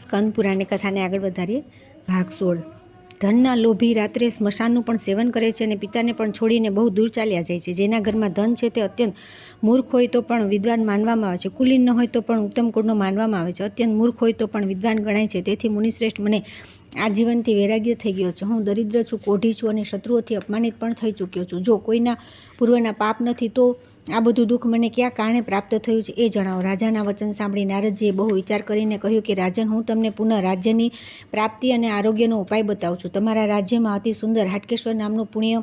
સ્કંદ પુરાણની કથાને આગળ વધારીએ. ભાગ 16. ધનના લોભી રાત્રે સ્મશાનનું પણ સેવન કરે છે અને પિતાને પણ છોડીને બહુ દૂર ચાલ્યા જાય છે. જેના ઘરમાં ધન છે તે અત્યંત મૂર્ખ હોય તો પણ વિદ્વાન માનવામાં આવે છે. કુલીન ન હોય તો પણ ઉત્તમ કુળનો માનવામાં આવે છે. અત્યંત મૂર્ખ હોય તો પણ વિદ્વાન ગણાય છે. તેથી મુનિશ્રેષ્ઠ, મને આ જીવનથી વૈરાગ્ય થઈ ગયો છે. હું દરિદ્ર છું, કોઢી છું અને શત્રુઓથી અપમાનિત પણ થઈ ચૂક્યો છું. જો કોઈના પૂર્વના પાપ નથી તો આ બધું દુઃખ મને ક્યાં કારણે પ્રાપ્ત થયું છે એ જણાવો. રાજાના વચન સાંભળી નારદજીએ બહુ વિચાર કરીને કહ્યું કે રાજન, હું તમને પુનઃ રાજ્યની પ્રાપ્તિ અને આરોગ્યનો ઉપાય બતાવું છું. તમારા રાજ્યમાં અતિ સુંદર હાટકેશ્વર નામનું પુણ્ય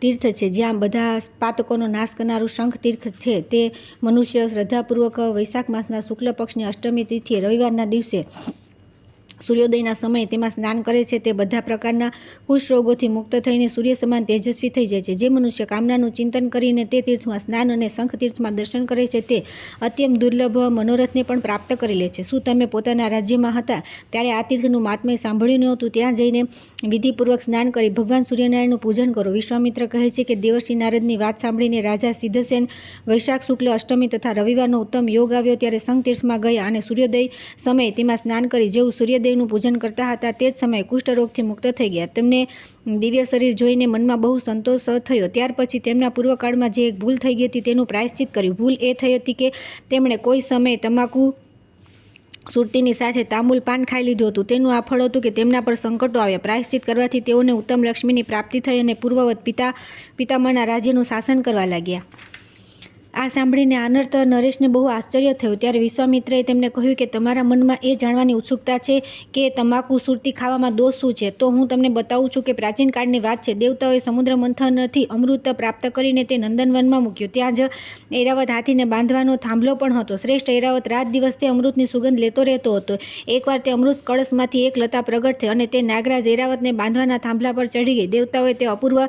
તીર્થ છે, જ્યાં બધા પાતકોનો નાશ કરનારું શંખ તીર્થ છે. તે મનુષ્ય શ્રદ્ધાપૂર્વક વૈશાખ માસના શુક્લ પક્ષની અષ્ટમી તિથિએ રવિવારના દિવસે સૂર્યોદયના સમયે તેમાં સ્નાન કરે છે. તે બધા પ્રકારના કુષ્ઠ રોગોથી મુક્ત થઈને સૂર્ય સમાન તેજસ્વી થઈ જાય છે. જે મનુષ્ય કામનાનું ચિંતન કરીને તે તીર્થમાં સ્નાન અને શંખ તીર્થમાં દર્શન કરે છે તે અત્યંત દુર્લભ મનોરથને પણ પ્રાપ્ત કરી લે છે. શું તમે પોતાના રાજ્યમાં હતા ત્યારે આ તીર્થનું મહાત્મ્ય સાંભળ્યું નહોતું? ત્યાં જઈને વિધિપૂર્વક સ્નાન કરી ભગવાન સૂર્યનારાયણનું પૂજન કરો. વિશ્વામિત્ર કહે છે કે દેવર્ષિ નારદની વાત સાંભળીને રાજા સિદ્ધસેન વૈશાખ શુક્લ અષ્ટમી તથા રવિવારનો ઉત્તમ યોગ આવ્યો ત્યારે શંખ તીર્થમાં ગયા અને સૂર્યોદય સમયે તેમાં સ્નાન કરી જેવું સૂર્યદેવનું પૂજન કરતા હતા તે જ સમયે કુષ્ઠરોગથી મુક્ત થઈ ગયા. તેમને દિવ્ય શરીર જોઈને મનમાં બહુ સંતોષ થયો. ત્યાર પછી તેમના પૂર્વકાળમાં જે એક ભૂલ થઈ ગઈ હતી તેનું પ્રાયશ્ચિત કર્યું. ભૂલ એ થઈ હતી કે તેમણે કોઈ સમયે તમાકુ સુરતીની સાથે તાંબુલ પાન ખાઈ લીધું હતું. તેનું આ ફળ હતું કે તેમના પર સંકટો આવ્યા. પ્રાયશ્ચિત કરવાથી તેઓને ઉત્તમ લક્ષ્મીની પ્રાપ્તિ થઈ અને પૂર્વવત પિતામહના રાજ્યનું શાસન કરવા લાગ્યા. આ સાંભળીને અનર્થ નરેશને બહુ આશ્ચર્ય થયું. ત્યારે વિશ્વામિત્રએ તેમને કહ્યું કે તમારા મનમાં એ જાણવાની ઉત્સુકતા છે કે તમાકુ સુરતી ખાવામાં દોષ શું છે, તો હું તમને બતાવું છું કે પ્રાચીન કાળની વાત છે. દેવતાઓએ સમુદ્ર મંથનથી અમૃત પ્રાપ્ત કરીને તે નંદનવનમાં મૂક્યું. ત્યાં જ ઐરાવત હાથીને બાંધવાનો થાંભલો પણ હતો. શ્રેષ્ઠ ઐરાવત રાત દિવસ તે અમૃતની સુગંધ લેતો રહેતો હતો. એકવાર તે અમૃત કળશમાંથી એક લતા પ્રગટ થઈ અને તે નાગરાજ ઐરાવતને બાંધવાના થાંભલા પર ચડી ગઈ. દેવતાઓએ તે અપૂર્વ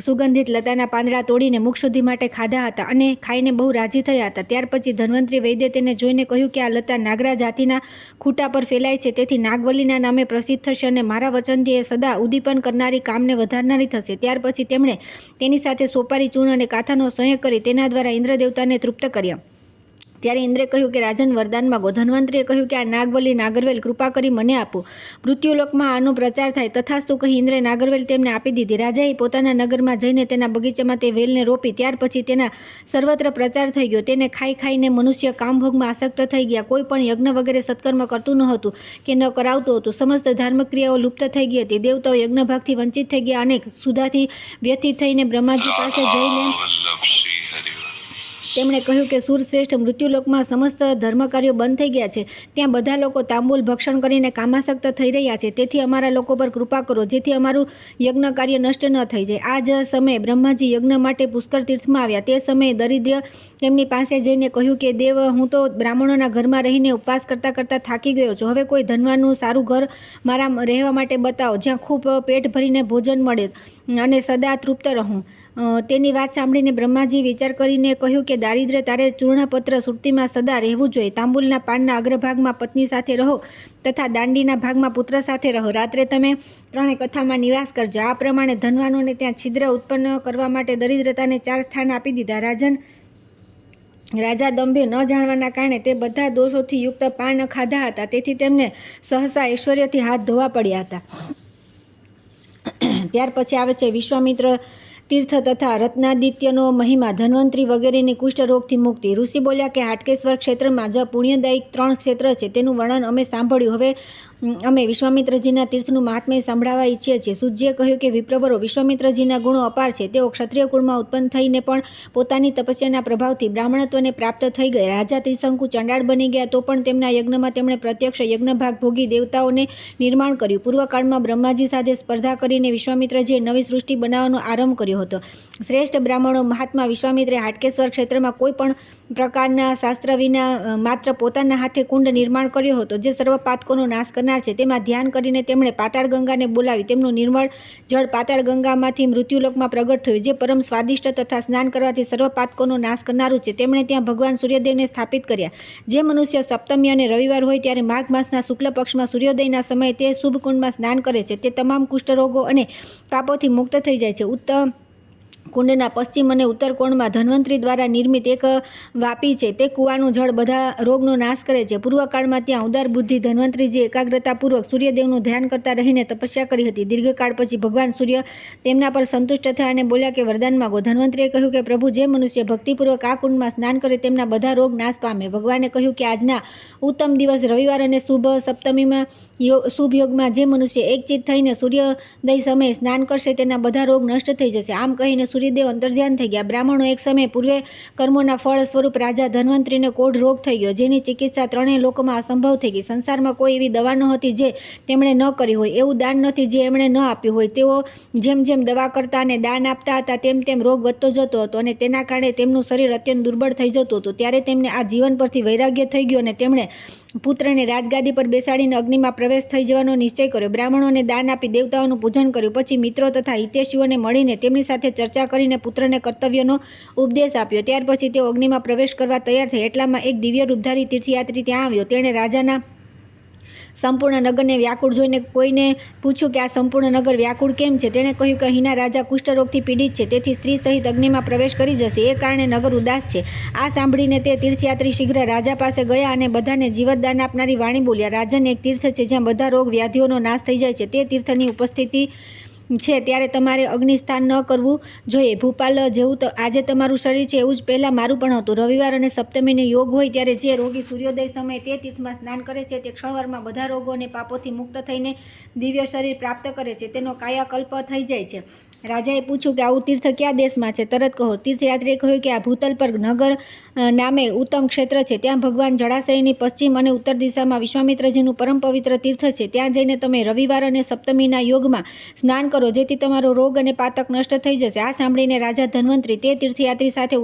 સુગંધિત લતાના પાંદડા તોડીને મુખશુદ્ધિ માટે ખાધા હતા અને ખાઈને બહુ રાજી થયા હતા. ત્યાર પછી ધન્વંતરી વૈદ્ય તેને જોઈને કહ્યું કે આ લતા નાગરાજ હાથીના ખૂટા પર ફેલાય છે, તેથી નાગવલ્લીના નામે પ્રસિદ્ધ થશે અને મારા વચનથી એ સદા ઉદ્દીપન કરનારી, કામને વધારનારી થશે. ત્યાર પછી તેમણે તેની સાથે સોપારી, ચૂર્ણ અને કાથાનો સંયોગ કરી તેના દ્વારા ઇન્દ્ર દેવતાને તૃપ્ત કર્યા. ત્યારે ઇન્દ્રે કહ્યું કે રાજન, વરદાન માગો. ધન્વંતરીએ કહ્યું કે આ નાગવલ્લી નાગરવેલ કૃપા કરી મને આપો. મૃત્યુલોકમાં આનો પ્રચાર થાય. તથાસ્તુ કહી ઇન્દ્રે નાગરવેલ તેમને આપી દીધી. રાજાએ પોતાના નગરમાં જઈને તેના બગીચામાં તે વેલને રોપી. ત્યાર પછી તેના સર્વત્ર પ્રચાર થઈ ગયો. તેને ખાઈ ખાઈને મનુષ્ય કામભોગમાં આસક્ત થઈ ગયા. કોઈ પણ યજ્ઞ વગેરે સત્કર્મ કરતું ન હતું કે ન કરાવતું હતું. સમસ્ત ધાર્મિક ક્રિયાઓ લુપ્ત થઈ ગઈ હતી. દેવતાઓ યજ્ઞ ભાગથી વંચિત થઈ ગયા. અનેક સુધાથી વ્યથિત થઈને બ્રહ્માજી પાસે જઈને તેમણે કહ્યું કે સુરશ્રેષ્ઠ, મૃત્યુલોકમાં સમસ્ત ધર્મકાર્યો બંધ થઈ ગયા છે. ત્યાં બધા લોકો તાંબુલ ભક્ષણ કરીને કામાસક્ત થઈ રહ્યા છે. તેથી અમારા લોકો પર કૃપા કરો, જેથી અમારું યજ્ઞ કાર્ય નષ્ટ ન થઈ જાય. આ જ સમયે બ્રહ્માજી યજ્ઞ માટે પુષ્કર તીર્થમાં આવ્યા. તે સમયે દરિદ્ર તેમની પાસે જઈને કહ્યું કે દેવ, હું તો બ્રાહ્મણોના ઘરમાં રહીને ઉપવાસ કરતાં કરતાં થાકી ગયો છું. હવે કોઈ ધનવાનનું સારું ઘર મારા રહેવા માટે બતાવો, જ્યાં ખૂબ પેટ ભરીને ભોજન મળે અને સદા તૃપ્ત રહું. તેની વાત સાંભળીને બ્રહ્માજી વિચાર કરીને કહ્યું કે દારિદ્ર્ય, તારે ચૂર્ણપત્ર સુરતીમાં સદા રહેવું જોઈએ. તાંબુલના પાનના અગ્રભાગમાં પત્ની સાથે રહો તથા દાંડીના ભાગમાં પુત્ર સાથે રહો. રાત્રે તમે ત્રણેય કથામાં નિવાસ કરજો. આ પ્રમાણે ધનવાનોને ત્યાં છિદ્ર ઉત્પન્ન કરવા માટે દરિદ્રતાને 4 સ્થાન આપી દીધા. રાજા દંભે ન જાણવાના કારણે તે બધા દોષોથી યુક્ત પાન ખાધા હતા. તેથી તેમને સહસા ઐશ્વર્યથી હાથ ધોવા પડ્યા હતા. ત્યાર પછી આવે છે વિશ્વામિત્ર તીર્થ તથા રત્નાદિત્યનો મહિમા, ધન્વંતરી વગેરેની કુષ્ઠરોગથી મુક્તિ. ઋષિ બોલ્યા કે હાટકેશ્વર ક્ષેત્રમાં જ પુણ્યદાયી 3 ક્ષેત્ર છે. તેનું વર્ણન અમે સાંભળ્યું. હવે અમે વિશ્વામિત્રજીના તીર્થનું મહાત્મ્ય સાંભળવા ઈચ્છીએ છીએ. સૂર્યે કહ્યું કે વિપ્રવરો, વિશ્વામિત્રજીના ગુણો અપાર છે. તેઓ ક્ષત્રિય કુળમાં ઉત્પન્ન થઈને પણ પોતાની તપસ્યાના પ્રભાવથી બ્રાહ્મણત્વને પ્રાપ્ત થઈ ગયા. રાજા ત્રિશંકુ ચંડાળ બની ગયા તો પણ તેમના યજ્ઞમાં તેમણે પ્રત્યક્ષ યજ્ઞભાગ ભોગી દેવતાઓને નિર્માણ કર્યું. પૂર્વકાળમાં બ્રહ્માજી સાથે સ્પર્ધા કરીને વિશ્વામિત્રજીએ નવી સૃષ્ટિ બનાવવાનો આરંભ કર્યો હતો. શ્રેષ્ઠ બ્રાહ્મણો મહાત્મા વિશ્વામિત્રે હાટકેશ્વર ક્ષેત્રમાં કોઈ પણ પ્રકારના શાસ્ત્ર વિના માત્ર પોતાના હાથે કુંડ નિર્માણ કર્યો હતો, જે સર્વ પાતકોનો નાશ કરનાર છે. તેમાં ધ્યાન કરીને તેમણે પાતાળ ગંગાને બોલાવી. તેમનું નિર્મળ જળ પાતાળ ગંગામાંથી મૃત્યુલોકમાં પ્રગટ થયું, જે પરમ સ્વાદિષ્ટ તથા સ્નાન કરવાથી સર્વ પાતકોનો નાશ કરનારું છે. તેમણે ત્યાં ભગવાન સૂર્યદેવને સ્થાપિત કર્યા. જે મનુષ્ય સપ્તમી અને રવિવાર હોય ત્યારે માઘ માસના શુક્લ પક્ષમાં સૂર્યોદયના સમયે તે શુભ કુંડમાં સ્નાન કરે છે, તે તમામ કુષ્ઠરોગો અને પાપોથી મુક્ત થઈ જાય છે. કુંડના પશ્ચિમ અને ઉત્તર કોણમાં ધન્વંતરી દ્વારા નિર્મિત એક વાપી છે. તે કૂવાનું જળ બધા રોગનો નાશ કરે છે. પૂર્વકાળમાં ત્યાં ઉદાર બુદ્ધિ ધન્વંતરીજી એકાગ્રતાપૂર્વક સૂર્યદેવનું ધ્યાન કરતા રહીને તપસ્યા કરી હતી. દીર્ઘકાળ પછી ભગવાન સૂર્ય તેમના પર સંતુષ્ટ થયા અને બોલ્યા કે વરદાન માગો. ધન્વંતરીએ કહ્યું કે પ્રભુ, જે મનુષ્ય ભક્તિપૂર્વક આ કુંડમાં સ્નાન કરે તેમના બધા રોગ નાશ પામે. ભગવાને કહ્યું કે આજના ઉત્તમ દિવસ રવિવાર અને શુભ સપ્તમીમાં શુભ યોગમાં જે મનુષ્ય એકચિત થઈને સૂર્યોદય સમયે સ્નાન કરશે તેના બધા રોગ નષ્ટ થઈ જશે. આમ કહીને સૂર્યદેવ અંતર્ધ્યાન થઈ ગયા. બ્રાહ્મણો એક સમયે પૂર્વે કર્મોના ફળ સ્વરૂપ રાજા ધન્વંતરીને કોઢ રોગ થઈ ગયો, જેની ચિકિત્સા ત્રણેય લોકોમાં અસંભવ થઈ ગઈ. સંસારમાં કોઈ એવી દવા નહોતી જે તેમણે ન કરી હોય, એવું દાન નથી જે એમણે ન આપ્યું હોય. તેઓ જેમ જેમ દવા કરતા અને દાન આપતા હતા તેમ તેમ રોગ વધતો જતો હતો અને તેના કારણે તેમનું શરીર અત્યંત દુર્બળ થઈ જતું હતું. ત્યારે તેમને આ જીવન પરથી વૈરાગ્ય થઈ ગયો અને તેમણે પુત્રને રાજગાદી પર બેસાડીને અગ્નિમાં પ્રવેશ થઈ જવાનો નિશ્ચય કર્યો. બ્રાહ્મણોને દાન આપી દેવતાઓનું પૂજન કર્યું. પછી મિત્રો તથા હિતેશીઓને મળીને તેમની સાથે ચર્ચા કરીને પુત્રને કર્તવ્યનો ઉપદેશ આપ્યો. ત્યાર પછી તેઓ અગ્નિમાં પ્રવેશ કરવા તૈયાર થઈ. એટલામાં એક દિવ્ય રૂપધારી તીર્થયાત્રી ત્યાં આવ્યો. તેણે રાજાના સંપૂર્ણ નગરને વ્યાકુળ જોઈને કોઈને પૂછ્યું કે આ સંપૂર્ણ નગર વ્યાકુળ કેમ છે? તેણે કહ્યું કે અહીંના રાજા કુષ્ઠરોગથી પીડિત છે, તેથી સ્ત્રી સહિત અગ્નિમાં પ્રવેશ કરી જશે, એ કારણે નગર ઉદાસ છે. આ સાંભળીને તે તીર્થયાત્રી શીઘ્ર રાજા પાસે ગયા અને બધાને જીવતદાન આપનારી વાણી બોલ્યા. રાજન, એક તીર્થ છે જ્યાં બધા રોગ વ્યાધિઓનો નાશ થઈ જાય છે. તે તીર્થની ઉપસ્થિતિ છે ત્યારે તમારે અગ્નિસ્થાન ન કરવું જોઈએ. ભૂપાલ, જેવું આજે તમારું શરીર છે એવું જ પહેલાં મારું પણ હતું. રવિવાર અને સપ્તમીનો યોગ હોય ત્યારે જે રોગી સૂર્યોદય સમયે તે તીર્થમાં સ્નાન કરે છે તે ક્ષણવારમાં બધા રોગો અને પાપોથી મુક્ત થઈને દિવ્ય શરીર પ્રાપ્ત કરે છે. તેનો કાયાકલ્પ થઈ જાય છે. રાજાએ પૂછ્યું કે આવું તીર્થ કયા દેશમાં છે? તરત કહો. તીર્થયાત્રીએ કહ્યું કે આ ભૂતલ પર નગર નામે ઉત્તમ ક્ષેત્ર છે. ત્યાં ભગવાન જળાશયની પશ્ચિમ અને ઉત્તર દિશામાં વિશ્વામિત્રજીનું પરમ પવિત્ર તીર્થ છે. ત્યાં જઈને તમે રવિવાર અને સપ્તમીના યોગમાં સ્નાન કરો, જેથી તમારો રોગ અને પાતક નષ્ટ થઈ જશે. આ સાંભળીને રાજા ધન્વંતરી તે તીર્થયાત્રી સાથે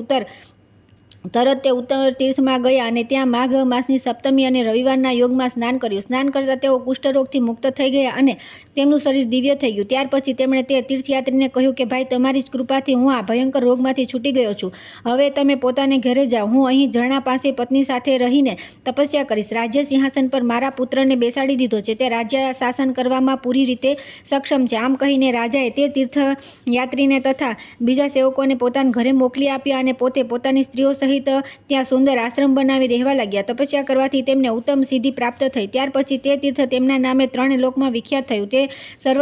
તરત તે ઉત્તર તીર્થમાં ગયા અને ત્યાં માઘ માસની સપ્તમી અને રવિવારના યોગમાં સ્નાન કર્યું. સ્નાન કરતાં તેઓ કુષ્ઠરોગથી મુક્ત થઈ ગયા અને તેમનું શરીર દિવ્ય થઈ ગયું. ત્યાર પછી તેમણે તે તીર્થયાત્રીને કહ્યું કે ભાઈ, તમારી જ કૃપાથી હું આ ભયંકર રોગમાંથી છૂટી ગયો છું. હવે તમે પોતાને ઘરે જાઓ. હું અહીં ઝરણા પાસે પત્ની સાથે રહીને તપસ્યા કરીશ. રાજ્ય સિંહાસન પર મારા પુત્રને બેસાડી દીધો છે. તે રાજ્ય શાસન કરવામાં પૂરી રીતે સક્ષમ છે. આમ કહીને રાજાએ તે તીર્થયાત્રીને તથા બીજા સેવકોને પોતાના ઘરે મોકલી આપ્યા અને પોતે પોતાની સ્ત્રીઓ સહિત ત્યાં સુંદર આશ્રમ બનાવી રહેવા લાગ્યા. તપસ્યા કરવાથી તેમને ઉત્તમ સિદ્ધિ પ્રાપ્ત થઈ. ત્યાર પછી તે તીર્થ તેમના નામે 3 લોકમાં વિખ્યાત થયું. તે સર્વ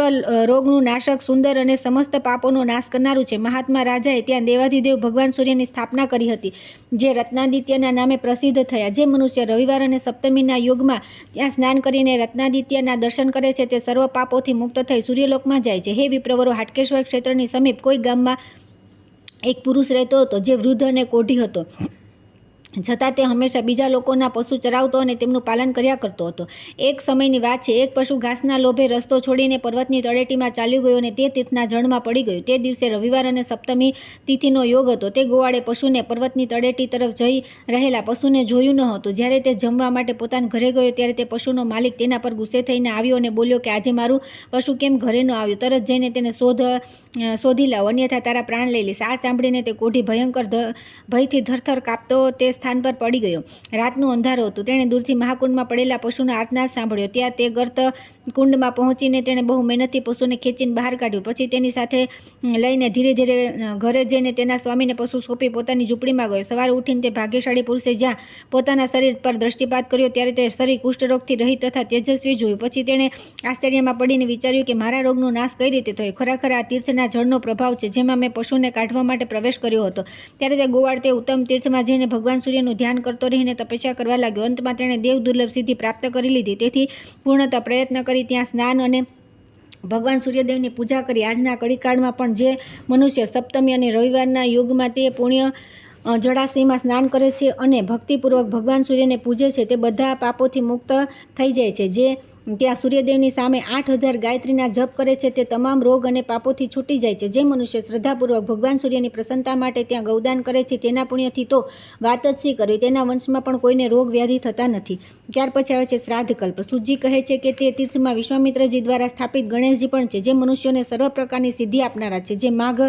રોગનું નાશક, સુંદર અને સમસ્ત પાપોનો નાશ કરનારું છે. મહાત્મા રાજાએ ત્યાં દેવાધિદેવ ભગવાન સૂર્યની સ્થાપના કરી હતી, જે રત્નાદિત્યના નામે પ્રસિદ્ધ થયા. જે મનુષ્ય રવિવાર અને સપ્તમીના યોગમાં ત્યાં સ્નાન કરીને રત્નાદિત્યના દર્શન કરે છે તે સર્વ પાપોથી મુક્ત થઈ સૂર્યલોકમાં જાય છે. હે વિપ્રવરો, હાટકેશ્વર ક્ષેત્રની સમીપ કોઈ ગામમાં એક પુરુષ રહેતો હતો, જે વૃદ્ધ અને કોઢી હતો. છતાં તે હંમેશા બીજા લોકોના પશુ ચરાવતો અને તેમનું પાલન કર્યા કરતો હતો. એક સમયની વાત છે. એક પશુ ઘાસના લોભે રસ્તો છોડીને પર્વતની તળેટીમાં ચાલ્યું ગયું અને તે તીર્થના જળમાં પડી ગયું. તે દિવસે રવિવાર અને સપ્તમી તિથિનો યોગ હતો. તે ગોવાળે પશુને પર્વતની તળેટી તરફ જઈ રહેલા પશુને જોયું ન હતું. જ્યારે તે જમવા માટે પોતાના ઘરે ગયો ત્યારે તે પશુનો માલિક તેના પર ગુસ્સે થઈને આવ્યો અને બોલ્યો કે આજે મારું પશુ કેમ ઘરે ન આવ્યું? તરત જઈને તેને શોધી લાવ, અન્યથા તારા પ્રાણ લઈ લઈશ. આ સાંભળીને તે કોઢી ભયંકર ભયથી થરથર કાપતો તે સ્થાન પર પડી ગયો. રાતનું અંધારું હતું. તેણે દૂરથી મહાકુંડમાં પડેલા પશુનો આર્તનાદ સાંભળ્યો. ત્યાં તે ગર્ત કુંડમાં પહોંચીને તેણે બહુ મહેનતથી પશુને ખેંચીને બહાર કાઢ્યું. પછી તેની સાથે લઈને ધીરે ધીરે ઘરે જઈને તેના સ્વામીને પશુ સોંપી પોતાની ઝૂંપડીમાં ગયો. સવારે ઉઠીને તે ભાગ્યશાળી પુરુષે જ્યાં પોતાના શરીર પર દ્રષ્ટિપાત કર્યો ત્યારે તે શરીર કુષ્ઠરોગથી રહિત તથા તેજસ્વી જોયું. પછી તેણે આશ્ચર્યમાં પડીને વિચાર્યું કે મારા રોગનો નાશ કઈ રીતે થયો? ખરેખર આ તીર્થના જળનો પ્રભાવ છે, જેમાં મેં પશુને કાઢવા માટે પ્રવેશ કર્યો હતો. ત્યારે તે ગોવાળ તે ઉત્તમ તીર્થમાં જઈને ભગવાન સૂર્યનું ધ્યાન કરતો રહીને તપસ્યા કરવા લાગ્યો. અંતમાં તેણે દેવ દુર્લભ સિદ્ધિ પ્રાપ્ત કરી લીધી. તેથી પૂર્ણતઃ પ્રયત્ન કરી ત્યાં સ્નાન અને ભગવાન સૂર્યદેવની પૂજા કરી. આજના કળીકાળમાં પણ જે મનુષ્ય સપ્તમી અને રવિવારના યોગમાં તે પુણ્ય જળાશયમાં સ્નાન કરે છે અને ભક્તિપૂર્વક ભગવાન સૂર્યને પૂજે છે તે બધા પાપોથી મુક્ત થઈ જાય છે. જે ત્યાં સૂર્યદેવની સામે 8000 ગાયત્રીના જપ કરે છે તે તમામ રોગ અને પાપોથી છૂટી જાય છે. જે મનુષ્ય શ્રદ્ધાપૂર્વક ભગવાન સૂર્યની પ્રસન્નતા માટે ત્યાં ગૌદાન કરે છે તેના પુણ્યથી તો વાત જ શી કરવી, તેના વંશમાં પણ કોઈને રોગ વ્યાધિ થતા નથી. ત્યાર પછી આવે છે શ્રાદ્ધ કલ્પ. સુજી કહે છે કે તે તીર્થમાં વિશ્વામિત્રજી દ્વારા સ્થાપિત ગણેશજી પણ છે, જે મનુષ્યોને સર્વ પ્રકારની સિદ્ધિ આપનારા છે. જે માઘ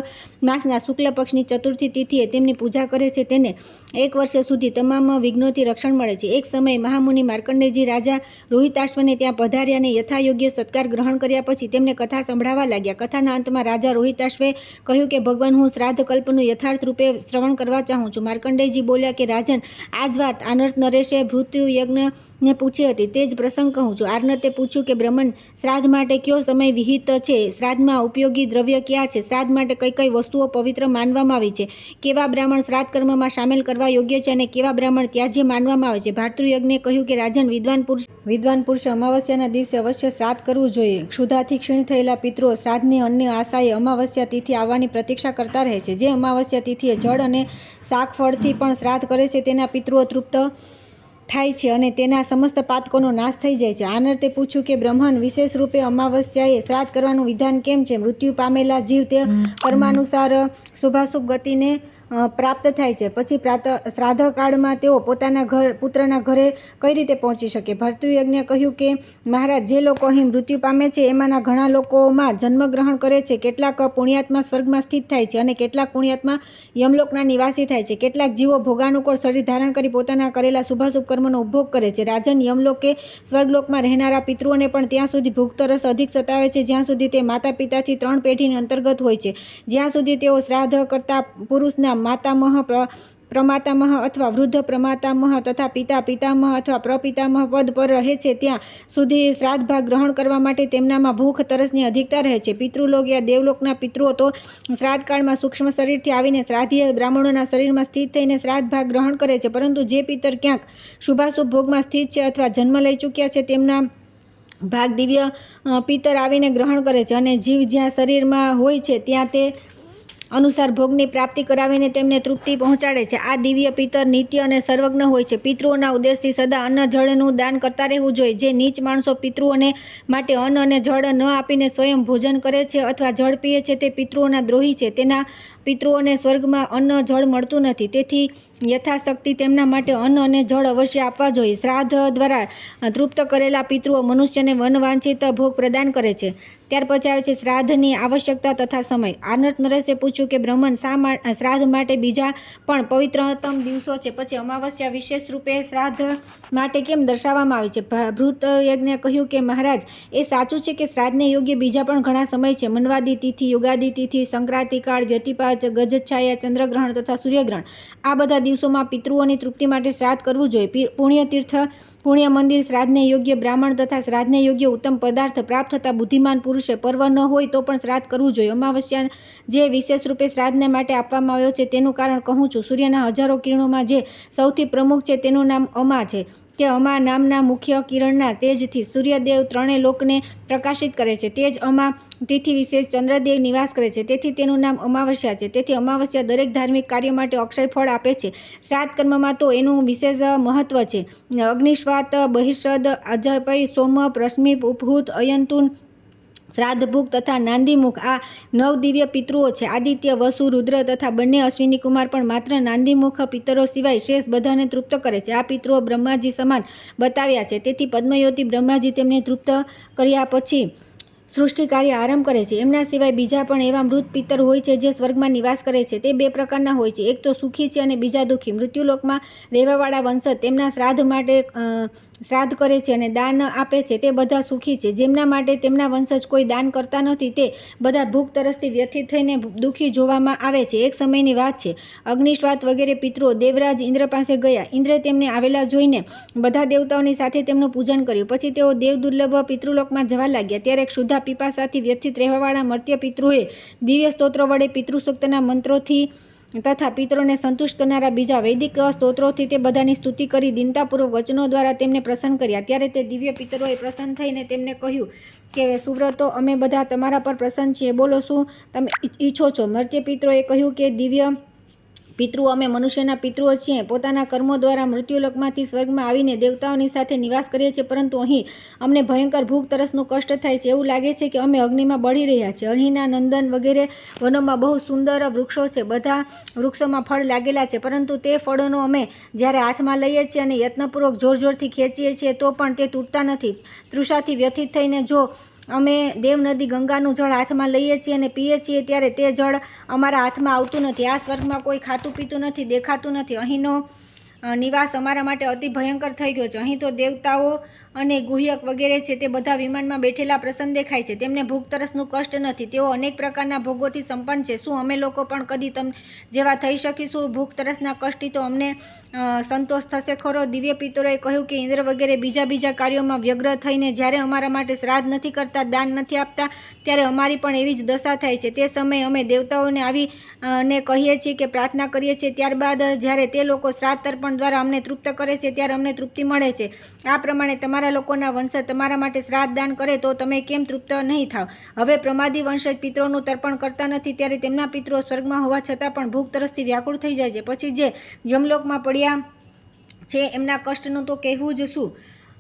માસના શુક્લ પક્ષની ચતુર્થી તિથિએ તેમની પૂજા કરે છે તેને 1 વર્ષ સુધી તમામ વિઘ્નોથી રક્ષણ મળે છે. એક સમયે મહામુનિ માર્કંડેયજી રાજા રોહિતાશ્વને ત્યાં વધાર્યા અને યથાયોગ્ય સત્કાર ગ્રહણ કર્યા પછી તેમને કથા સંભળાવવા લાગ્યા. કથાના અંતમાં રાજા રોહિતાશ્વે કહ્યું કે ભગવાન, હું શ્રાદ્ધ કલ્પનું યથાર્થ રૂપે શ્રવણ કરવા ચાહું છું. માર્કંડેયજી બોલ્યા કે રાજન, આ જ વાત આનર્ત નરેશે ભૃત્યુ યજ્ઞને પૂછી હતી, તે જ પ્રસંગ કહું છું. આર્નતે પૂછ્યું કે બ્રહ્મન, શ્રાદ્ધ માટે કયો સમય વિહિત છે? શ્રાદ્ધમાં ઉપયોગી દ્રવ્ય ક્યાં છે? શ્રાદ્ધ માટે કઈ કઈ વસ્તુઓ પવિત્ર માનવામાં આવી છે? કેવા બ્રાહ્મણ શ્રાદ્ધ કર્મમાં સામેલ કરવા યોગ્ય છે અને કેવા બ્રાહ્મણ ત્યાજ્ય માનવામાં આવે છે? ભાતૃયજ્ઞે કહ્યું કે રાજન, વિદ્વાન પુરુષે અમાવસ્યાના દિવસે અવશ્ય શ્રાદ્ધ કરવું જોઈએ. ક્ષુધાથી ક્ષીણ થયેલા પિતૃઓ શ્રાદ્ધની અન્ય આશાએ અમાવસ્યા તિથિ આવવાની પ્રતીક્ષા કરતા રહે છે. જે અમાવસ્યા તિથિએ જળ અને શાક ફળથી પણ શ્રાદ્ધ કરે છે તેના પિતૃઓ તૃપ્ત થાય છે અને તેના સમસ્ત પાતકોનો નાશ થઈ જાય છે. આનર્તે પૂછ્યું કે બ્રહ્મન, વિશેષ રૂપે અમાવસ્યાએ શ્રાદ્ધ કરવાનું વિધાન કેમ છે? મૃત્યુ પામેલા જીવ તે કર્માનુસાર શુભાશુભ ગતિને પ્રાપ્ત થાય છે. પછી શ્રાદ્ધ કાળમાં તેઓ પોતાના પુત્રના ઘરે કઈ રીતે પહોંચી શકે? ભર્તૃયજ્ઞે કહ્યું કે મહારાજ, જે લોકો અહીં મૃત્યુ પામે છે એમાંના ઘણા લોકોમાં જન્મ ગ્રહણ કરે છે. કેટલાક પુણ્યાત્મા સ્વર્ગમાં સ્થિત થાય છે અને કેટલાક પુણ્યાત્મા યમલોકના નિવાસી થાય છે. કેટલાક જીવો ભોગાનુકૂળ શરીર ધારણ કરી પોતાના કરેલા શુભાશુભ કર્મનો ઉપભોગ કરે છે. રાજન, યમલોક કે સ્વર્ગલોકમાં રહેનારા પિતૃઓને પણ ત્યાં સુધી ભૂખતરસ અધિક સતાવે છે જ્યાં સુધી તે માતા પિતાથી 3 પેઢીની અંતર્ગત હોય છે. જ્યાં સુધી તેઓ શ્રાદ્ધ કરતા પુરુષના માતામહ, પ્રમાતામહ અથવા વૃદ્ધ પ્રમાતામહ તથા પિતા, પિતામહ અથવા પ્રપિતામહ પદ પર રહે છે ત્યાં સુધી શ્રાદ્ધ ભાગ ગ્રહણ કરવા માટે તેમનામાં ભૂખ તરસની અધિકતા રહે છે. પિતૃલોક યા દેવલોકના પિતૃઓ તો શ્રાદ્ધ કાળમાં સૂક્ષ્મ શરીરથી આવીને શ્રાદ્ધીય બ્રાહ્મણોના શરીરમાં સ્થિત થઈને શ્રાદ્ધ ભાગ ગ્રહણ કરે છે. પરંતુ જે પિતર ક્યાંક શુભાશુભ ભોગમાં સ્થિત છે અથવા જન્મ લઈ ચૂક્યા છે તેમના ભાગ દિવ્ય પિતર આવીને ગ્રહણ કરે છે અને જીવ જ્યાં શરીરમાં હોય છે ત્યાં તે અનુસાર ભોગની પ્રાપ્તિ કરાવીને તેમને તૃપ્તિ પહોંચાડે છે. આ દિવ્ય પિતર નિત્ય અને સર્વજ્ઞ હોય છે. પિતૃઓના ઉદ્દેશથી સદા અન્ન જળનું દાન કરતા રહેવું જોઈએ. જે નીચ માણસો પિતૃઓને માટે અન્ન અને જળ ન આપીને સ્વયં ભોજન કરે છે અથવા જળ પીએ છે તે પિતૃઓના દ્રોહી છે. તેના પિતૃઓને સ્વર્ગમાં અન્ન જળ મળતું નથી. તેથી યથાશક્તિ તેમના માટે અન્ન અને જળ અવશ્ય આપવા જોઈએ. શ્રાદ્ધ દ્વારા તૃપ્ત કરેલા પિતૃઓ મનુષ્યને વનવાંછિત ભોગ પ્રદાન કરે છે. ત્યાર પછી આવે છે શ્રાદ્ધની આવશ્યકતા તથા સમય. આનર્ત નરેશે પૂછ્યું કે બ્રહ્મન, શ્રાદ્ધ માટે બીજા પણ પવિત્રતમ દિવસો છે, પછી અમાવસ્યા વિશેષ રૂપે શ્રાદ્ધ માટે કેમ દર્શાવવામાં આવી છે? ભૃતયજ્ઞે કહ્યું કે મહારાજ, એ સાચું છે કે શ્રાદ્ધને યોગ્ય બીજા પણ ઘણા સમય છે. મન્વાદી તિથિ, યુગાદી તિથિ, સંક્રાંતિકાળ, વ્યતિપાત, ગજછાયા, ચંદ્રગ્રહણ તથા સૂર્યગ્રહણ. આ બધા દિવસોમાં પિતૃઓની તૃપ્તિ માટે શ્રાદ્ધ કરવું જોઈએ. પુણ્યતીર્થ, પુણ્ય મંદિર, શ્રાદ્ધને યોગ્ય બ્રાહ્મણ તથા શ્રાદ્ધને યોગ્ય ઉત્તમ પદાર્થ પ્રાપ્ત થતા બુદ્ધિમાન પુરુષે પર્વ ન હોય તો પણ શ્રાદ્ધ કરવું જોઈએ. અમાવસ્યા જે વિશેષ રૂપે શ્રાદ્ધને માટે આપવામાં આવ્યો છે તેનું કારણ કહું છું. સૂર્યના હજારો કિરણોમાં જે સૌથી પ્રમુખ છે તેનું નામ અમા છે. તે અમા નામના મુખ્ય કિરણના તેજથી સૂર્યદેવ 3 લોકને પ્રકાશિત કરે છે. તે જ અમા તિથિ વિશેષ ચંદ્રદેવ નિવાસ કરે છે. તેથી તેનું નામ અમાવસ્યા છે. તેથી અમાવસ્યા દરેક ધાર્મિક કાર્ય માટે અક્ષય ફળ આપે છે. શ્રાદ્ધ કર્મમાં તો એનું વિશેષ મહત્વ છે. અગ્નિશ્વાત, બહિષદ, અજપય, સોમ, પ્રશ્મિ, ઉપહૂત, અયંતુન, શ્રાદ્ધભુક તથા નાંદીમુખ આ 9 દિવ્ય પિતૃઓ છે. આદિત્ય, વસુ, રુદ્ર તથા બંને અશ્વિની કુમાર પણ માત્ર નાંદીમુખ પિતરો સિવાય શેષ બધાને તૃપ્ત કરે છે. આ પિતૃઓ બ્રહ્માજી સમાન બતાવ્યા છે. તેથી પદ્મયોતી બ્રહ્માજી તેમને તૃપ્ત કર્યા પછી સૃષ્ટિ કાર્ય આરંભ કરે છે. એમના સિવાય બીજા પણ એવા મૃત પિતર હોય છે જે સ્વર્ગમાં નિવાસ કરે છે. તે 2 પ્રકારના હોય છે. એક તો સુખી છે અને બીજા દુઃખી. મૃત્યુલોકમાં રહેવાવાળા વંશજ તેમના શ્રાદ્ધ માટે શ્રાદ્ધ કરે છે અને દાન આપે છે તે બધા સુખી છે. જેમના માટે તેમના વંશજ કોઈ દાન કરતા નથી તે બધા ભૂખ તરસથી વ્યથિત થઈને દુઃખી જોવામાં આવે છે. એક સમયની વાત છે. અગ્નિશ્વાત વગેરે પિતૃઓ દેવરાજ ઇન્દ્ર પાસે ગયા. ઇન્દ્રે તેમને આવેલા જોઈને બધા દેવતાઓની સાથે તેમનું પૂજન કર્યું. પછી તેઓ દેવ દુર્લભ પિતૃલોકમાં જવા લાગ્યા. ત્યારે ક્ષુધા પીપાસાથી વ્યથિત રહેવાવાળા મર્ત્ય પિતૃએ દિવ્ય સ્તોત્રો વડે પિતૃસૂક્તના મંત્રોથી તથા પિતરોને સંતુષ્ટ કરનારા બીજા વૈદિક સ્તોત્રોથી તે બધાની સ્તુતિ કરી દીનતાપૂર્વક વચનો દ્વારા તેમને પ્રસન્ન કર્યા. ત્યારે તે દિવ્ય પિતરોએ પ્રસન્ન થઈને તેમને કહ્યું કે સુવ્રતો, અમે બધા તમારા પર પ્રસન્ન છીએ. બોલો, શું તમે ઈચ્છો છો? મર્ત્ય પિતરોએ કહ્યું કે દિવ્ય પિતૃઓ, અમે મનુષ્યના પિતૃઓ છીએ. પોતાના કર્મો દ્વારા મૃત્યુલોકમાંથી સ્વર્ગમાં આવીને દેવતાઓની સાથે નિવાસ કરીએ છીએ, પરંતુ અહીં અમને ભયંકર ભૂખ તરસનું કષ્ટ થાય છે. એવું લાગે છે કે અમે અગ્નિમાં બળી રહ્યા છીએ. અહીંના નંદન વગેરે વનોમાં બહુ સુંદર વૃક્ષો છે. બધા વૃક્ષોમાં ફળ લાગેલા છે, પરંતુ તે ફળોનો અમે જ્યારે હાથમાં લઈએ છીએ અને યત્નપૂર્વક જોરથી ખેંચીએ છીએ તો પણ તે તૂટતા નથી. તૃષાથી વ્યથિત થઈને જો અમે દેવનદી ગંગાનું જળ હાથમાં લઈએ છીએ અને પીએ છીએ ત્યારે તે જળ અમારા હાથમાં આવતું નથી. આ સ્વર્ગમાં કોઈ ખાતું પીતું નથી, દેખાતું નથી. અહીંનો નિવાસ અમારા માટે અતિ ભયંકર થઈ ગયો છે. અહીં તો દેવતાઓ અને ગુહ્યક વગેરે છે તે બધા વિમાનમાં બેઠેલા પ્રસન્ન દેખાય છે. તેમને ભૂખ તરસનું કષ્ટ નથી. તેઓ અનેક પ્રકારના ભોગોથી સંપન્ન છે. શું અમે લોકો પણ કદી તમ જેવા થઈ શકીશું? ભૂખ તરસના કષ્ટથી તો અમને સંતોષ થશે ખરો? દિવ્ય પિતરોએ કહ્યું કે ઇન્દ્ર વગેરે બીજા કાર્યોમાં વ્યગ્ર થઈને જ્યારે અમારા માટે શ્રાદ્ધ નથી કરતા, દાન નથી આપતા, ત્યારે અમારી પણ એવી જ દશા થાય છે. તે સમયે અમે દેવતાઓને ને કહીએ છીએ કે પ્રાર્થના કરીએ છીએ. ત્યારબાદ જ્યારે તે લોકો શ્રાદ્ધ તર્પણ દ્વારા અમને તૃપ્ત કરે છે ત્યારે અમને તૃપ્તિ મળે છે. આ પ્રમાણે તમારા લોકોના વંશજ તમારા માટે શ્રાદ્ધ દાન કરે તો તમે કેમ તૃપ્ત નહીં થાવ? હવે પ્રમાદી વંશજ પિતરોનું તર્પણ કરતા નથી ત્યારે તેમના પિતરો સ્વર્ગમાં હોવા છતાં પણ ભૂખ તરસથી વ્યાકુળ થઈ જાય છે. પછી જે યમલોકમાં પડ્યા છે એમના કષ્ટનું તો કહેવું જ શું?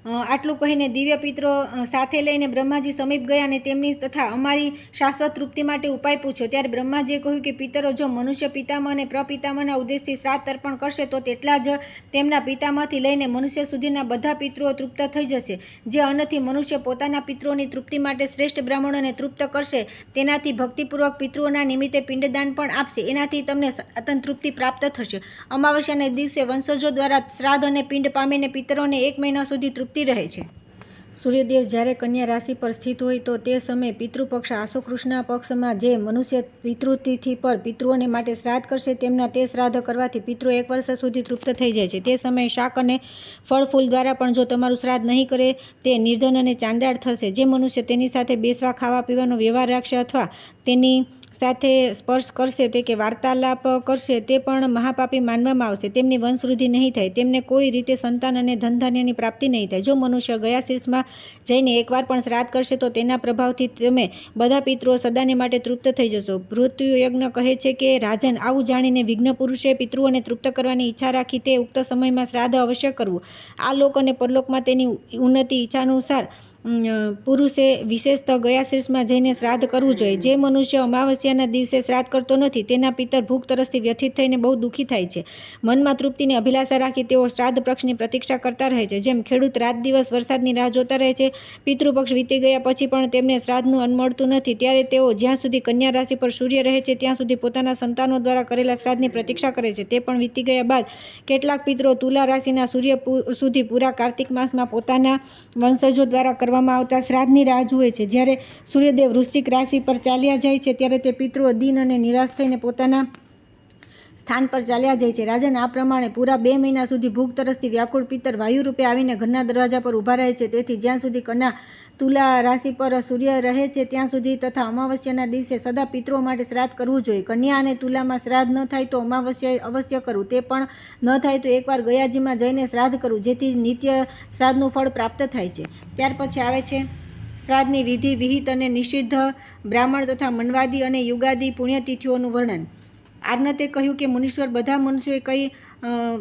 આટલું કહીને દિવ્ય પિતરો સાથે લઈને બ્રહ્માજી સમીપ ગયા અને તેમની તથા અમારી શાશ્વત તૃપ્તિ માટે ઉપાય પૂછ્યો. ત્યારે બ્રહ્માજીએ કહ્યું કે પિતરો જો મનુષ્ય પિતામહ અને પ્રપિતામહના ઉદ્દેશથી શ્રાદ્ધ તર્પણ કરશે તો તેટલા જ તેમના પિતામહથી લઈને મનુષ્ય સુધીના બધા પિતૃઓ તૃપ્ત થઈ જશે. જે અન્નથી મનુષ્ય પોતાના પિતૃઓની તૃપ્તિ માટે શ્રેષ્ઠ બ્રાહ્મણોને તૃપ્ત કરશે તેનાથી ભક્તિપૂર્વક પિતૃઓના નિમિત્તે પિંડદાન પણ આપશે. એનાથી તમને સનાતન તૃપ્તિ પ્રાપ્ત થશે. અમાવસ્યાના દિવસે વંશજો દ્વારા શ્રાદ્ધ અને પિંડ પામીને પિતરોને 1 મહિના સુધી તૃપ્તિ રહે છે. સૂર્યદેવ જ્યારે કન્યા રાશિ પર સ્થિત હોય તો તે સમયે પિતૃપક્ષ આસો કૃષ્ણ પક્ષમાં જે મનુષ્ય પિતૃતિથિ પર પિતૃઓને માટે શ્રાદ્ધ કરશે તેમના તે શ્રાદ્ધ કરવાથી પિતૃ 1 વર્ષ સુધી તૃપ્ત થઈ જાય છે. તે સમયે શાક અને ફળ ફૂલ દ્વારા પણ જો તમારું શ્રાદ્ધ નહીં કરે તે નિર્ધન અને ચાંડાળ થશે. જે મનુષ્ય તેની સાથે બેસવા ખાવા પીવાનો વ્યવહાર રાખશે અથવા તેની સાથે સ્પર્શ કરશે તે કે વાર્તાલાપ કરશે તે પણ મહાપાપી માનવામાં આવશે. તેમની વંશવૃદ્ધિ નહીં થાય, તેમને કોઈ રીતે સંતાન અને ધનધાન્યની પ્રાપ્તિ નહીં થાય. જો મનુષ્ય ગયા શીર્ષમાં જઈને એકવાર પણ શ્રાદ્ધ કરશે તો તેના પ્રભાવથી તમે બધા પિતૃઓ સદાને માટે તૃપ્ત થઈ જશો. ભૃત્યુયજ્ઞ કહે છે કે રાજન, આવું જાણીને વિઘ્ન પુરુષે પિતૃઓને તૃપ્ત કરવાની ઈચ્છા રાખી તે ઉક્ત સમયમાં શ્રાદ્ધ અવશ્ય કરવું. આ લોક અને પરલોકમાં તેની ઉન્નતિ ઈચ્છાનુસાર પુરુષે વિશેષતઃ ગયા શીર્ષમાં જઈને શ્રાદ્ધ કરવું જોઈએ. જે મનુષ્ય અમાવસ્યાના દિવસે શ્રાદ્ધ કરતો નથી તેના પિતર ભૂખ તરસથી વ્યથિત થઈને બહુ દુઃખી થાય છે. મનમાં તૃપ્તિની અભિલાષા રાખી તેઓ શ્રાદ્ધ પક્ષની પ્રતીક્ષા કરતા રહે છે. જેમ ખેડૂત રાત દિવસ વરસાદની રાહ જોતા રહે છે, પિતૃપક્ષ વીતી ગયા પછી પણ તેમને શ્રાદ્ધનું અન્ન મળતું નથી ત્યારે તેઓ જ્યાં સુધી કન્યા રાશિ પર સૂર્ય રહે છે ત્યાં સુધી પોતાના સંતાનો દ્વારા કરેલા શ્રાદ્ધની પ્રતીક્ષા કરે છે. તે પણ વીતી ગયા બાદ કેટલાક પિતરો તુલા રાશિના સૂર્ય સુધી પૂરા કાર્તિક માસમાં પોતાના વંશજો દ્વારા કરવામાં આવતા શ્રાદ્ધની રાહ જુએ છે. જ્યારે સૂર્યદેવ વૃશ્ચિક રાશિ પર ચાલ્યા જાય છે ત્યારે તે પિતૃઓ દીન અને નિરાશ થઈને પોતાના સ્થાન પર ચાલ્યા જાય છે. રાજન, આ પ્રમાણે પૂરા 2 મહિના સુધી ભૂખ તરસથી વ્યાકુળ પિતર વાયુ રૂપે આવીને ઘરના દરવાજા પર ઊભા રહે છે. તેથી જ્યાં સુધી કન્યા તુલા રાશિ પર સૂર્ય રહે છે ત્યાં સુધી તથા અમાવસ્યાના દિવસે સદા પિતૃઓ માટે શ્રાદ્ધ કરવું જોઈએ. કન્યા અને તુલામાં શ્રાદ્ધ ન થાય તો અમાવસ્યાએ અવશ્ય કરવું. તે પણ ન થાય તો એકવાર ગયાજીમાં જઈને શ્રાદ્ધ કરવું જેથી નિત્ય શ્રાદ્ધનું ફળ પ્રાપ્ત થાય છે. ત્યાર પછી આવે છે શ્રાદ્ધની વિધિ, વિહિત અને નિષિદ્ધ બ્રાહ્મણ તથા મનવાદી અને યુગાદી પુણ્યતિથિઓનું વર્ણન. આર્નતે કહ્યું કે મુનીશ્વર, બધા મનુષ્યોએ કઈ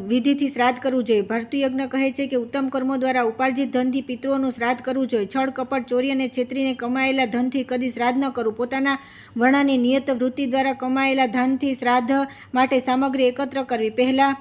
વિધિથી શ્રાદ્ધ કરવું જોઈએ? ભૃત્યુયજ્ઞ કહે છે કે ઉત્તમ કર્મો દ્વારા ઉપાર્જિત ધનથી પિતૃઓનું શ્રાદ્ધ કરવું જોઈએ. છળ, કપટ, ચોરી અને છેતરીને કમાયેલા ધનથી કદી શ્રાદ્ધ ન કરવું. પોતાના વર્ણાની નિયત વૃત્તિ દ્વારા કમાયેલા ધનથી શ્રાદ્ધ માટે સામગ્રી એકત્ર કરવી. પહેલા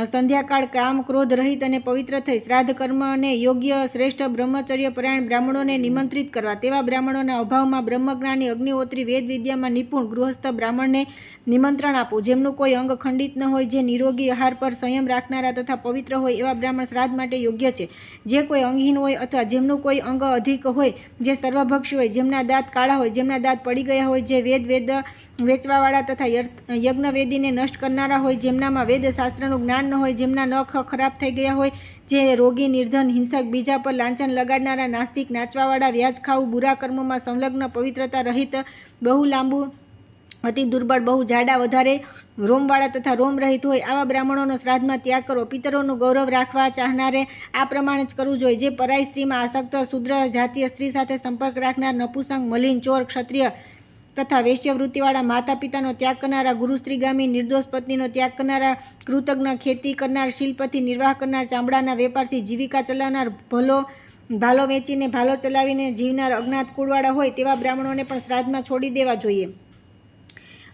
સંધ્યાકાળ કામ ક્રોધ રહિત અને પવિત્ર થઈ શ્રાદ્ધ કર્મને યોગ્ય શ્રેષ્ઠ બ્રહ્મચર્ય પરાયણ બ્રાહ્મણોને નિમંત્રિત કરવા. તેવા બ્રાહ્મણોના અભાવમાં બ્રહ્મજ્ઞાની, અગ્નિહોત્રી, વેદ વિદ્યામાં નિપુણ ગૃહસ્થ બ્રાહ્મણને નિમંત્રણ આપવું. જેમનું કોઈ અંગ ખંડિત ન હોય, જે નિરોગી આહાર પર સંયમ રાખનારા તથા પવિત્ર હોય એવા બ્રાહ્મણ શ્રાદ્ધ માટે યોગ્ય છે. જે કોઈ અંગહીન હોય અથવા જેમનું કોઈ અંગ અધિક હોય, જે સર્વભક્ષી હોય, જેમના દાંત કાળા હોય, જેમના દાંત પડી ગયા હોય, જે વેદ વેચવાવાળા તથા યજ્ઞવેદીને નષ્ટ કરનારા હોય, જેમનામાં વેદશાસ્ત્રનું જ્ઞાન ન હોય, જેમના નખ ખરાબ થઈ ગયા હોય, જે રોગી, નિર્ધન, હિંસક, બીજા પર લાંછન લગાડનારા, નાસ્તિક, નાચવાવાળા, વ્યાજ ખાવું, બુરા કર્મોમાં સંલગ્ન, પવિત્રતા રહિત, બહુ લાંબુ, અતિ દુર્બળ, બહુ જાડા, વધારે રોમવાળા તથા રોમ રહિત હોય આવા બ્રાહ્મણોનો શ્રાદ્ધમાં ત્યાગ કરો. પિતરોનું ગૌરવ રાખવા ચાહનારે આ પ્રમાણે જ કરવું જોઈએ. જે પરાઈ સ્ત્રીમાં આસક્ત, શુદ્ર જાતીય સ્ત્રી સાથે સંપર્ક રાખનાર, નપુંસક, મલિન, ચોર, ક્ષત્રિય તથા વેશ્યવૃત્તિવાળા, માતા પિતાનો ત્યાગ કરનારા, ગુરુસ્ત્રીગામી, નિર્દોષ પત્નીનો ત્યાગ કરનારા, કૃતજ્ઞ, ખેતી કરનાર, શિલ્પથી નિર્વાહ કરનાર, ચામડાના વેપારથી જીવિકા ચલાવનાર, ભાલો વેચીને ભાલો ચલાવીને જીવનાર, અજ્ઞાત કુળવાળા હોય તેવા બ્રાહ્મણોને પણ શ્રાદ્ધમાં છોડી દેવા જોઈએ.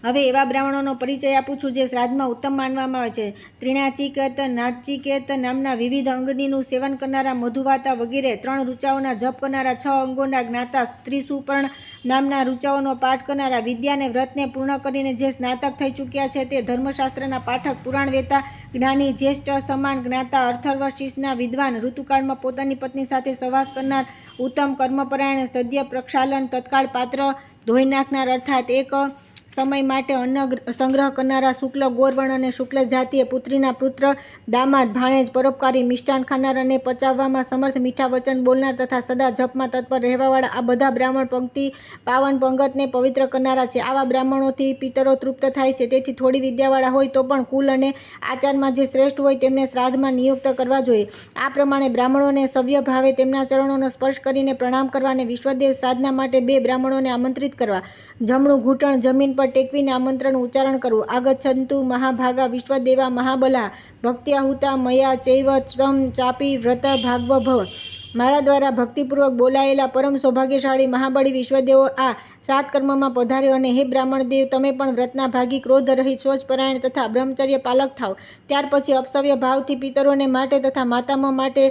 હવે એવા બ્રાહ્મણોનો પરિચય આપું છું જે શ્રાદ્ધમાં ઉત્તમ માનવામાં આવે છે. ત્રિનાચિકેત, નાચિકેત નામના વિવિધ અંગનીનું સેવન કરનારા, મધુવાતા વગેરે 3 ઋચાઓના જપ કરનારા, 6 અંગોના જ્ઞાતા, ત્રિસુપર્ણ નામના ઋચાઓનો પાઠ કરનારા, વિદ્યાને વ્રતને પૂર્ણ કરીને જે સ્નાતક થઈ ચૂક્યા છે તે ધર્મશાસ્ત્રના પાઠક, પુરાણ વેતા, જ્ઞાની, જ્યેષ્ઠ સમાન જ્ઞાતા, અથર્વશીર્ષના વિદ્વાન, ઋતુકાળમાં પોતાની પત્ની સાથે સહવાસ કરનાર, ઉત્તમ કર્મપરાયણ, સદ્ય પ્રક્ષાલન, તત્કાળ પાત્ર ધોઈ નાખનાર અર્થાત એક સમય માટે અન્ન સંગ્રહ કરનારા, શુક્લ ગોરવર્ણ અને શુક્લ જાતીય, પુત્રીના પુત્ર, દામાદ, ભાણેજ, પરોપકારી, મિષ્ટાન ખાનાર અને પચાવવામાં સમર્થ, મીઠા વચન બોલનાર તથા સદા જપમાં તત્પર રહેવાવાળા આ બધા બ્રાહ્મણ પંક્તિ પાવન પંગતને પવિત્ર કરનારા છે. આવા બ્રાહ્મણોથી પિતરો તૃપ્ત થાય છે. તેથી થોડી વિદ્યાવાળા હોય તો પણ કુલ અને આચારમાં જે શ્રેષ્ઠ હોય તેમને શ્રાદ્ધમાં નિયુક્ત કરવા જોઈએ. આ પ્રમાણે બ્રાહ્મણોને સવ્ય ભાવે તેમના ચરણોનો સ્પર્શ કરીને પ્રણામ કરવા અને વિશ્વદેવ શ્રાદ્ધના માટે 2 બ્રાહ્મણોને આમંત્રિત કરવા. જમણું ઘૂંટણ જમીન પર ટેકવીને આમંત્રણ ઉચ્ચારણ કરવું. આગચ્છન્તુ મહાભાગા વિશ્વદેવા મહાબલા ભક્ત્યાહુતા મયા ચૈવ ત્વમ ચાપી વ્રત ભાગવ ભવ. મારા દ્વારા ભક્તિપૂર્વક બોલાયેલા પરમ સૌભાગ્યશાળી મહાબળી વિશ્વદેવો આ શ્રાદ્ધ કર્મમાં પધાર્યો અને હે બ્રાહ્મણ દેવ, તમે પણ વ્રતના ભાગી, ક્રોધ રહિત, શૌચપરાયણ તથા બ્રહ્મચર્ય પાલક થાવ. ત્યાર પછી અપસવ્ય ભાવથી પિતરોને માટે તથા માતામહ માટે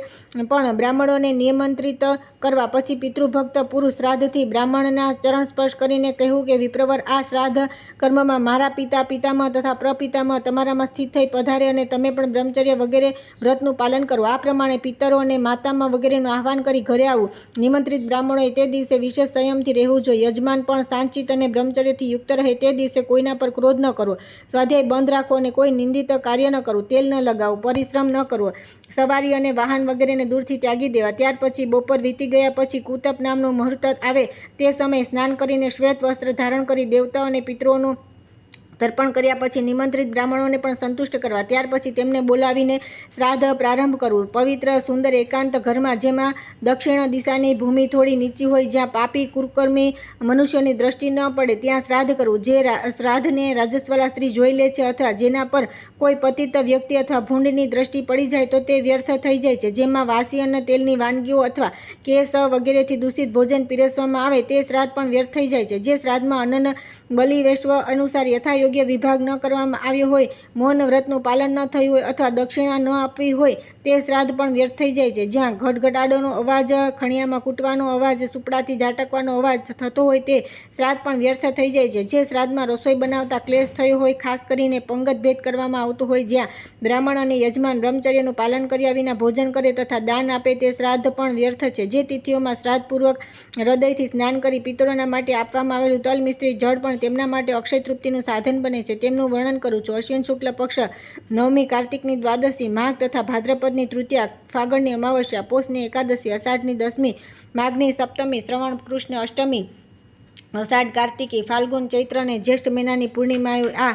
પણ બ્રાહ્મણોને નિમંત્રિત કરવા. પછી પિતૃભક્ત પુરુષ શ્રાદ્ધથી બ્રાહ્મણના ચરણ સ્પર્શ કરીને કહેવું કે વિપ્રવર, આ શ્રાદ્ધ કર્મમાં મારા પિતા, પિતામહ તથા પ્રપિતામહ તમારામાં સ્થિત થઈ પધારે અને તમે પણ બ્રહ્મચર્ય વગેરે વ્રતનું પાલન કરો. આ પ્રમાણે પિતરો અને માતામહ વગેરેનું આહવાન કરી ઘરે આવવું. નિમંત્રિત બ્રાહ્મણોએ તે દિવસે વિશેષ સંયમથી રહેવું જોઈએ. યજમાન પણ શાંતચિત્ત અને બ્રહ્મચર્યથી યુક્ત રહે. તે દિવસે કોઈના પર ક્રોધ ન કરવો, સ્વાધ્યાય બંધ રાખવો અને કોઈ નિંદિત કાર્ય ન કરવું, તેલ ન લગાવવું, પરિશ્રમ ન કરવો, સવારી અને વાહન વગેરેને દૂરથી ત્યાગી દેવા. ત્યાર પછી બપોર વીતી ગયા પછી કુતપ નામનું મુહૂર્ત આવે તે સમયે સ્નાન કરીને શ્વેત વસ્ત્ર ધારણ કરી દેવતાઓ અને પિતૃઓનું તર્પણ કર્યા પછી નિમંત્રિત બ્રાહ્મણોને પણ સંતુષ્ટ કરવા. ત્યાર પછી તેમને બોલાવીને શ્રાદ્ધ પ્રારંભ કરવું. પવિત્ર સુંદર એકાંત ઘરમાં જેમાં દક્ષિણ દિશાની ભૂમિ થોડી નીચી હોય, જ્યાં પાપી કુકર્મી મનુષ્યોની દ્રષ્ટિ ન પડે ત્યાં શ્રાદ્ધ કરવું. જે શ્રાદ્ધને રાજસ્વલા સ્ત્રી જોઈ લે છે અથવા જેના પર કોઈ પતિત વ્યક્તિ અથવા ભૂંડની દ્રષ્ટિ પડી જાય તો તે વ્યર્થ થઈ જાય છે. જેમાં વાસી અન્ન, તેલની વાનગીઓ અથવા કેસ વગેરેથી દૂષિત ભોજન પીરસવામાં આવે તે શ્રાદ્ધ પણ વ્યર્થ થઈ જાય છે. જે શ્રાદ્ધમાં અન્ન બલિ વૈશ્વ અનુસાર યથાયોગ્ય વિભાગ ન કરવામાં આવ્યો હોય, મૌન વ્રતનું પાલન ન થયું હોય અથવા દક્ષિણા ન આપવી હોય તે શ્રાદ્ધ પણ વ્યર્થ થઈ જાય છે. જ્યાં ઘટઘટાડોનો અવાજ, ખણિયામાં કૂટવાનો અવાજ, સુપડાથી ઝાટકવાનો અવાજ થતો હોય તે શ્રાદ્ધ પણ વ્યર્થ થઈ જાય છે. જે શ્રાદ્ધમાં રસોઈ બનાવતા ક્લેશ થયો હોય, ખાસ કરીને પંગત ભેદ કરવામાં આવતું હોય, જ્યાં બ્રાહ્મણ અને યજમાન બ્રહ્મચર્યનું પાલન કર્યા વિના ભોજન કરે તથા દાન આપે તે શ્રાદ્ધ પણ વ્યર્થ છે. જે તિથિઓમાં શ્રાદ્ધપૂર્વક હૃદયથી સ્નાન કરી પિતરોના માટે આપવામાં આવેલું તલ મિશ્રિત જળ પણ તેમના માટે અક્ષય તૃપ્તિનું સાધન બને છે તેમનું વર્ણન કરું છું. અશ્વિન શુક્લ પક્ષ નવમી, કાર્તિકની દ્વાદશી, માઘ તથા ભાદ્રપદની તૃતીયા, ફાગણની અમાવસ્યા, પોષની એકાદશી, અષાઢની દસમી, માઘની સપ્તમી, શ્રવણ કૃષ્ણ અષ્ટમી, અષાઢ કાર્તિકી, ફાલ્ગુન ચૈત્ર અને જ્યેષ્ઠ મહિનાની પૂર્ણિમાઓ આ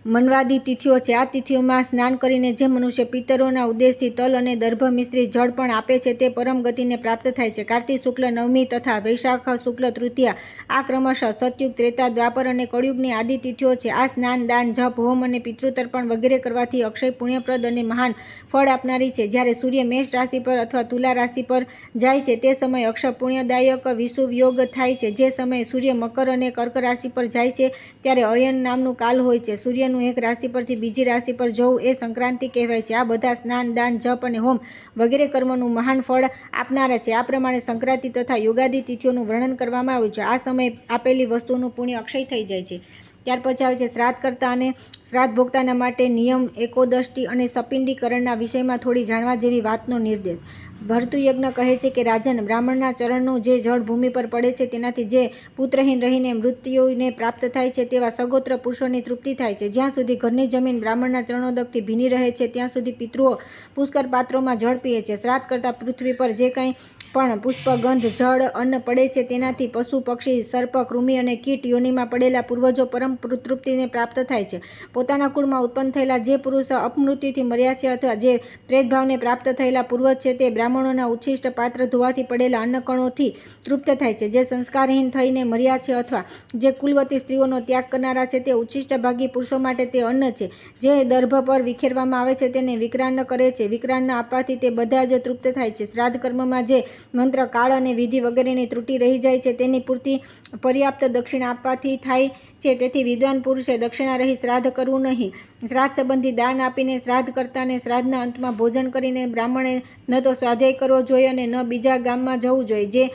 મનવાદી તિથિઓ છે. આ તિથિઓમાં સ્નાન કરીને જે મનુષ્ય પિતરોના ઉદ્દેશથી તલ અને દર્ભ મિશ્રિત જળ પણ આપે છે તે પરમ ગતિને પ્રાપ્ત થાય છે. કાર્તિક શુક્લ નવમી તથા વૈશાખ શુક્લ તૃતીયા આ ક્રમશઃ સતયુગ, ત્રેતા, દ્વાપર અને કળયુગની આદિ તિથિઓ છે. આ સ્નાન, દાન, જપ, હોમ અને પિતૃતર્પણ વગેરે કરવાથી અક્ષય પુણ્યપ્રદ અને મહાન ફળ આપનારી છે. જ્યારે સૂર્ય મેષ રાશિ પર અથવા તુલા રાશિ પર જાય છે તે સમયે અક્ષય પુણ્યદાયક વિષુવ યોગ થાય છે. જે સમયે સૂર્ય મકર અને કર્ક રાશિ પર જાય છે ત્યારે અયન નામનું કાલ હોય છે. સૂર્ય એક રાશિ પરથી બીજી રાશિ પર જવું એ સંક્રાંતિ કહેવાય છે. આ બધા સ્નાન, દાન, જપ અને હોમ વગેરે કર્મનું મહાન ફળ આપનારા છે. આ પ્રમાણે સંક્રાંતિ તથા યોગાદિ તિથિઓનું વર્ણન કરવામાં આવ્યું છે. આ સમયે આપેલી વસ્તુનું પુણ્ય અક્ષય થઈ જાય છે. ત્યાર પછી આવે છે શ્રાદ્ધ કરતા અને શ્રાદ્ધ ભોગતાના માટે નિયમ, એકોદષ્ટિ અને સપિંડીકરણના વિષયમાં થોડી જાણવા જેવી વાતનો નિર્દેશ. ભર્તૃયજ્ઞ કહે છે કે રાજન, બ્રાહ્મણના ચરણનું જે જળ ભૂમિ પર પડે છે તેનાથી જે પુત્રહીન રહીને મૃત્યુને પ્રાપ્ત થાય છે તેવા સગોત્ર પુરુષોની તૃપ્તિ થાય છે. જ્યાં સુધી ઘરની જમીન બ્રાહ્મણના ચરણોદકથી ભીની રહે છે ત્યાં સુધી પિતૃઓ પુષ્કર પાત્રોમાં જળ પીએ છે. શ્રાદ્ધ કરતા પૃથ્વી પર જે કંઈ પણ પુષ્પ, ગંધ, જળ, અન્ન પડે છે તેનાથી પશુ, પક્ષી, સર્પ, કૃમિ અને કીટ યોનિમાં પડેલા પૂર્વજો પરમ તૃપ્તિને પ્રાપ્ત થાય છે. પોતાના કુળમાં ઉત્પન્ન થયેલા જે પુરુષ અપમૃત્યુથી મર્યા છે અથવા જે પ્રેતભાવને પ્રાપ્ત થયેલા પૂર્વજ છે તે બ્રાહ્મણોના ઉચ્છિષ્ટ પાત્ર ધોવાથી પડેલા અન્નકણોથી તૃપ્ત થાય છે. જે સંસ્કારહીન થઈને મર્યા છે અથવા જે કુલવતી સ્ત્રીઓનો ત્યાગ કરનારા છે તે ઉચ્છિષ્ટ ભાગી પુરુષો માટે તે અન્ન છે. જે દર્ભ પર વિખેરવામાં આવે છે તેને વિક્રાન્ન કરે છે. વિક્રાન્ન આપવાથી તે બધા જ તૃપ્ત થાય છે. શ્રાદ્ધ કર્મમાં જે મંત્ર, કાળ અને વિધિ વગેરેની ત્રુટિ રહી જાય છે તેની પૂર્તિ પર્યાપ્ત દક્ષિણા આપવાથી થાય છે. તેથી વિદ્વાન પુરુષે દક્ષિણા રહી શ્રાદ્ધ કરવું નહીં. શ્રાદ્ધ સંબંધી દાન આપીને શ્રાદ્ધ કરતાને શ્રાદ્ધના અંતમાં ભોજન કરીને બ્રાહ્મણે ન તો સ્વાધ્યાય કરવો જોઈએ અને ન બીજા ગામમાં જવું જોઈએ. જે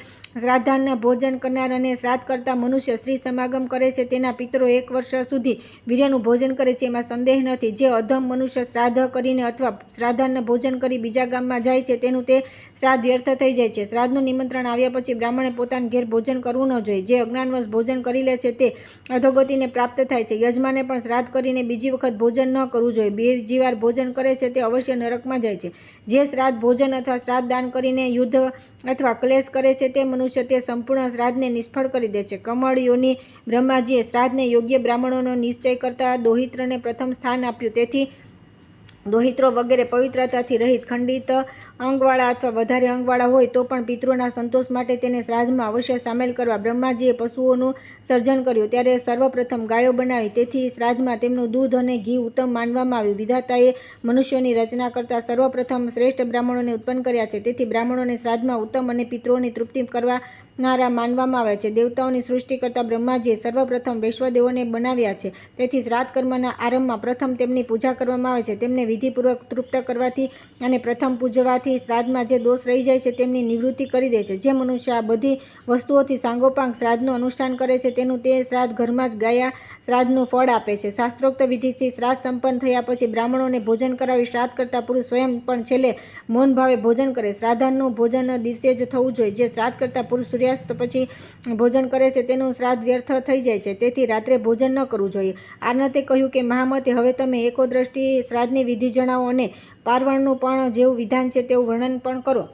શ્રાદ્ધાન્ન ભોજન કરનાર અને શ્રાદ્ધ કરતા મનુષ્ય શ્રી સમાગમ કરે છે તેના પિતરો 1 વર્ષ સુધી વીર્યનું ભોજન કરે છે એમાં સંદેહ નથી. જે અધમ મનુષ્ય શ્રાદ્ધ કરીને અથવા શ્રાદ્ધાન્ન ભોજન કરી બીજા ગામમાં જાય છે તેનું તે શ્રાદ્ધ વ્યર્થ થઈ જાય છે. શ્રાદ્ધનું નિમંત્રણ આવ્યા પછી બ્રાહ્મણે પોતાના ઘેર ભોજન કરવું ન જોઈએ. જે અજ્ઞાનવશ ભોજન કરી લે છે તે અધોગતિને પ્રાપ્ત થાય છે. યજમાને પણ શ્રાદ્ધ કરીને બીજી વખત ભોજન ન કરવું જોઈએ. બીજી વાર ભોજન કરે છે તે અવશ્ય નરકમાં જાય છે. જે શ્રાદ્ધ ભોજન અથવા શ્રાદ્ધ દાન કરીને યુદ્ધ અથવા ક્લેશ કરે છે તે મનુષ્ય તે સંપૂર્ણ શ્રાદ્ધને નિષ્ફળ કરી દે છે. કમળ યોનિ બ્રહ્માજીએ શ્રાદ્ધને યોગ્ય બ્રાહ્મણોનો નિશ્ચય કરતા દોહિત્રને પ્રથમ સ્થાન આપ્યું. તેથી દોહિત્રો વગેરે પવિત્રતાથી રહિત ખંડિત અંગવાળા અથવા વધારે અંગવાળા હોય તો પણ પિતૃઓના સંતોષ માટે તેને શ્રાદ્ધમાં અવશ્ય સામેલ કરવા. બ્રહ્માજીએ પશુઓનું સર્જન કર્યું ત્યારે સર્વપ્રથમ ગાયો બનાવી. તેથી શ્રાદ્ધમાં તેમનું દૂધ અને ઘી ઉત્તમ માનવામાં આવ્યું. વિધાતાએ મનુષ્યોની રચના કરતા સર્વપ્રથમ શ્રેષ્ઠ બ્રાહ્મણોને ઉત્પન્ન કર્યા છે. તેથી બ્રાહ્મણોને શ્રાદ્ધમાં ઉત્તમ અને પિતૃઓની તૃપ્તિ કરવાનારા માનવામાં આવે છે. દેવતાઓની સૃષ્ટિ કરતા બ્રહ્માજીએ સર્વપ્રથમ વૈશ્વદેવોને બનાવ્યા છે. તેથી શ્રાદ્ધ કર્મના આરંભમાં પ્રથમ તેમની પૂજા કરવામાં આવે છે. તેમને વિધિપૂર્વક તૃપ્ત કરવાથી અને પ્રથમ પૂજવાથી શ્રાદ્ધમાં જે દોષ રહી જાય છે તેમની નિવૃત્તિ કરી દે છે. જે મનુષ્ય આ બધી વસ્તુઓથી સાંગોપાંગ શ્રાદ્ધનું અનુષ્ઠાન કરે છે તેનું તે શ્રાદ્ધ ઘરમાં જ ગાયા શ્રાદ્ધનું ફળ આપે છે. શાસ્ત્રોક્ત વિધિથી શ્રાદ્ધ સંપન્ન થયા પછી બ્રાહ્મણોને ભોજન કરાવી શ્રાદ્ધ કરતા પુરુષ સ્વયં પણ છેલ્લે મૌન ભાવે ભોજન કરે. શ્રાદ્ધાન્નનું ભોજન દિવસે જ થવું જોઈએ. જે શ્રાદ્ધ કરતા પુરુષ સૂર્યાસ્ત પછી ભોજન કરે છે તેનું શ્રાદ્ધ વ્યર્થ થઈ જાય છે. તેથી રાત્રે ભોજન ન કરવું જોઈએ. આરનતે કહ્યું કે મહામતે હવે તમે એકોદ્રષ્ટિ શ્રાદ્ધની વિધિ જણાવો અને પાર્વણનું પણ જેવું વિધાન છે તેવું વર્ણન પણ કરો.